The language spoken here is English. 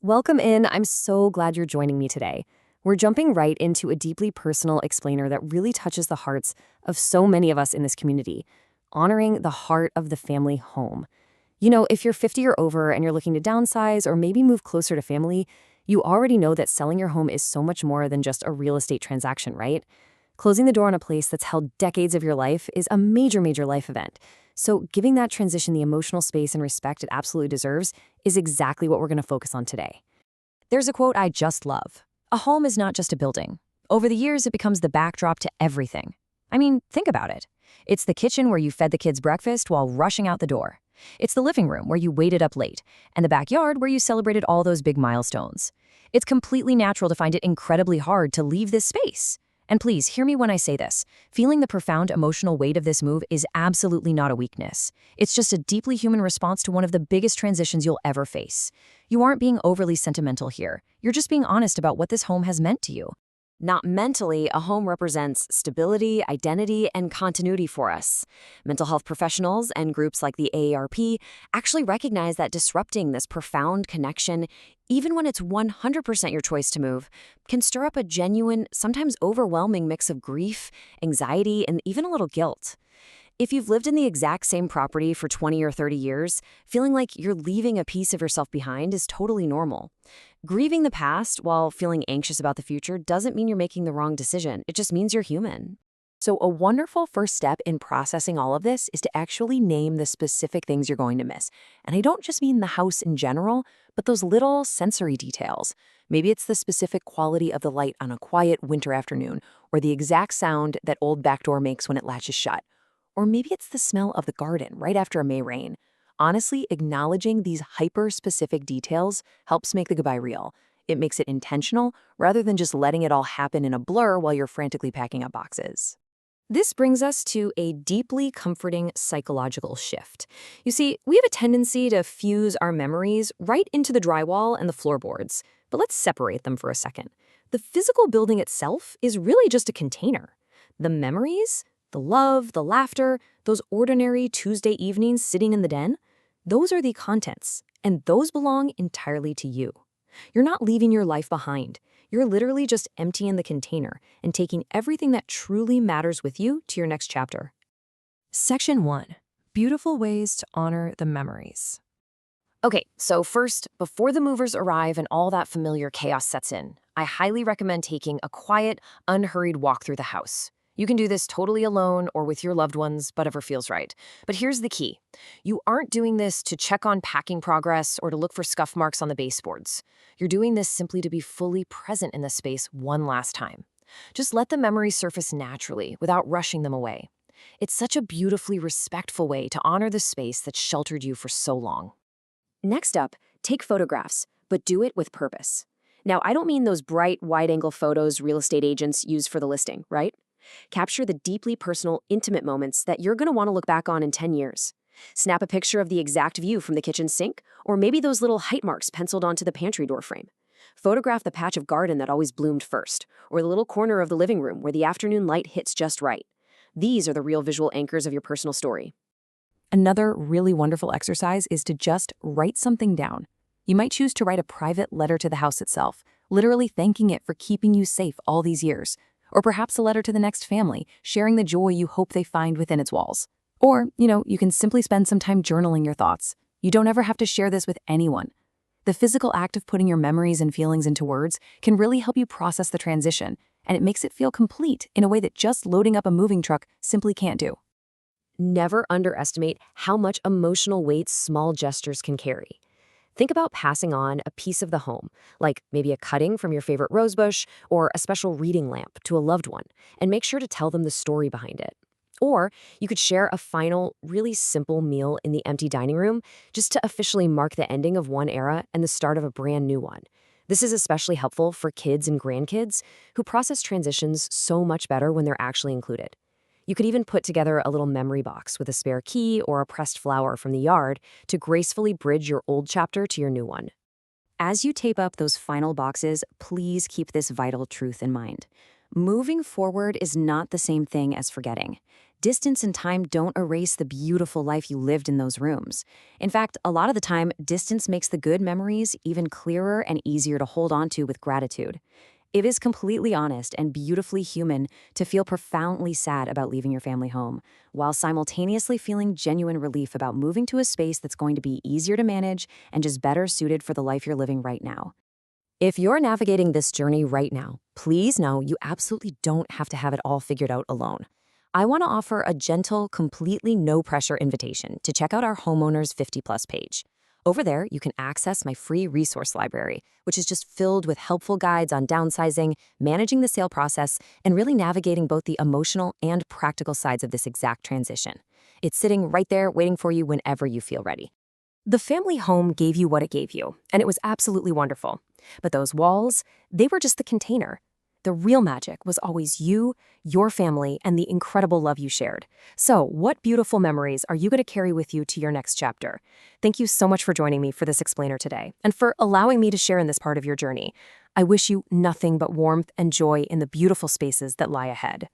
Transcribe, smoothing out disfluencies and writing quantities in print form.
Welcome in. I'm so glad you're joining me today. We're jumping right into a deeply personal explainer that really touches the hearts of so many of us in this community, honoring the heart of the family home. If you're 50 or over and you're looking to downsize or maybe move closer to family, you already know that selling your home is so much more than just a real estate transaction, right? Closing the door on a place that's held decades of your life is a major, major life event. So, giving that transition the emotional space and respect it absolutely deserves is exactly what we're going to focus on today. There's a quote I just love. A home is not just a building. Over the years, it becomes the backdrop to everything. I mean, think about it. It's the kitchen where you fed the kids breakfast while rushing out the door. It's the living room where you waited up late, and the backyard where you celebrated all those big milestones. It's completely natural to find it incredibly hard to leave this space. And please, hear me when I say this. Feeling the profound emotional weight of this move is absolutely not a weakness. It's just a deeply human response to one of the biggest transitions you'll ever face. You aren't being overly sentimental here. You're just being honest about what this home has meant to you. Not mentally, a home represents stability, identity, and continuity for us. Mental health professionals and groups like the AARP actually recognize that disrupting this profound connection, even when it's 100% your choice to move, can stir up a genuine, sometimes overwhelming mix of grief, anxiety, and even a little guilt. If you've lived in the exact same property for 20 or 30 years, feeling like you're leaving a piece of yourself behind is totally normal. Grieving the past while feeling anxious about the future doesn't mean you're making the wrong decision. It just means you're human. So, a wonderful first step in processing all of this is to actually name the specific things you're going to miss. And I don't just mean the house in general, but those little sensory details. Maybe it's the specific quality of the light on a quiet winter afternoon, or the exact sound that old back door makes when it latches shut. Or maybe it's the smell of the garden right after a May rain. Honestly, acknowledging these hyper-specific details helps make the goodbye real. It makes it intentional rather than just letting it all happen in a blur while you're frantically packing up boxes. This brings us to a deeply comforting psychological shift. You see, we have a tendency to fuse our memories right into the drywall and the floorboards. But let's separate them for a second. The physical building itself is really just a container. The memories, the love, the laughter, those ordinary Tuesday evenings sitting in the den, those are the contents, and those belong entirely to you. You're not leaving your life behind. You're literally just emptying the container and taking everything that truly matters with you to your next chapter. Section 1. Beautiful ways to honor the memories. Okay, so first, before the movers arrive and all that familiar chaos sets in, I highly recommend taking a quiet, unhurried walk through the house. You can do this totally alone or with your loved ones, whatever feels right. But here's the key. You aren't doing this to check on packing progress or to look for scuff marks on the baseboards. You're doing this simply to be fully present in the space one last time. Just let the memories surface naturally without rushing them away. It's such a beautifully respectful way to honor the space that sheltered you for so long. Next up, take photographs, but do it with purpose. Now, I don't mean those bright, wide-angle photos real estate agents use for the listing, right? Capture the deeply personal, intimate moments that you're going to want to look back on in 10 years. Snap a picture of the exact view from the kitchen sink, or maybe those little height marks penciled onto the pantry door frame. Photograph the patch of garden that always bloomed first, or the little corner of the living room where the afternoon light hits just right. These are the real visual anchors of your personal story. Another really wonderful exercise is to just write something down. You might choose to write a private letter to the house itself, literally thanking it for keeping you safe all these years. Or perhaps a letter to the next family, sharing the joy you hope they find within its walls. Or, you can simply spend some time journaling your thoughts. You don't ever have to share this with anyone. The physical act of putting your memories and feelings into words can really help you process the transition, and it makes it feel complete in a way that just loading up a moving truck simply can't do. Never underestimate how much emotional weight small gestures can carry. Think about passing on a piece of the home, like maybe a cutting from your favorite rosebush or a special reading lamp to a loved one, and make sure to tell them the story behind it. Or you could share a final, really simple meal in the empty dining room just to officially mark the ending of one era and the start of a brand new one. This is especially helpful for kids and grandkids who process transitions so much better when they're actually included. You could even put together a little memory box with a spare key or a pressed flower from the yard to gracefully bridge your old chapter to your new one. As you tape up those final boxes, please keep this vital truth in mind. Moving forward is not the same thing as forgetting. Distance and time don't erase the beautiful life you lived in those rooms. In fact, a lot of the time, distance makes the good memories even clearer and easier to hold on to with gratitude. It is completely honest and beautifully human to feel profoundly sad about leaving your family home, while simultaneously feeling genuine relief about moving to a space that's going to be easier to manage and just better suited for the life you're living right now. If you're navigating this journey right now, please know you absolutely don't have to have it all figured out alone. I want to offer a gentle, completely no-pressure invitation to check out our Homeowners 50 Plus page. Over there, you can access my free resource library, which is just filled with helpful guides on downsizing, managing the sale process, and really navigating both the emotional and practical sides of this exact transition. It's sitting right there waiting for you whenever you feel ready. The family home gave you what it gave you, and it was absolutely wonderful. But those walls, they were just the container. The real magic was always you, your family, and the incredible love you shared. So, what beautiful memories are you going to carry with you to your next chapter? Thank you so much for joining me for this explainer today, and for allowing me to share in this part of your journey. I wish you nothing but warmth and joy in the beautiful spaces that lie ahead.